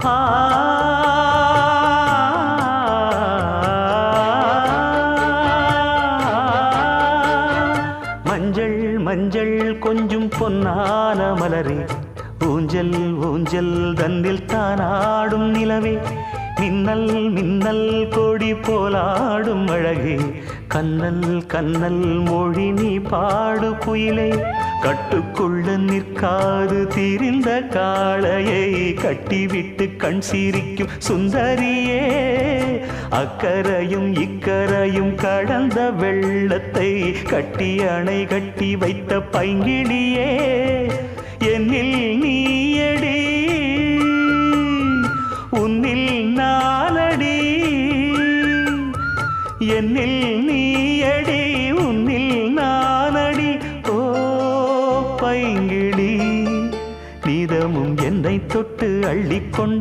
ஆ மஞ்சள் மஞ்சள் கொஞ்சம் பொன்னான மலரே, ஊஞ்சல் ஊஞ்சல் தன்னில் தானாடும் நிலவே, மின்னல் மின்னல் கொடி போலாடும் அழகே, கண்ணல் கண்ணல் மொழி நீ பாடு குயிலே, கட்டுக்குள்ள நிற்காது திரிந்த காளையை கட்டிவிட்டு கண் சிரிக்கும் சுந்தரியே, அக்கரையும் இக்கரையும் கடந்த வெள்ளத்தை கட்டி அணை கட்டி வைத்த பைங்கிளியே, என்னில் நீயடி உன்னில் நானடி, என்னில் நீயடி உன்னில் நானடி. ஓ பைங்கிளி, நீதமும் என்னை தொட்டு அள்ளிக்கொண்ட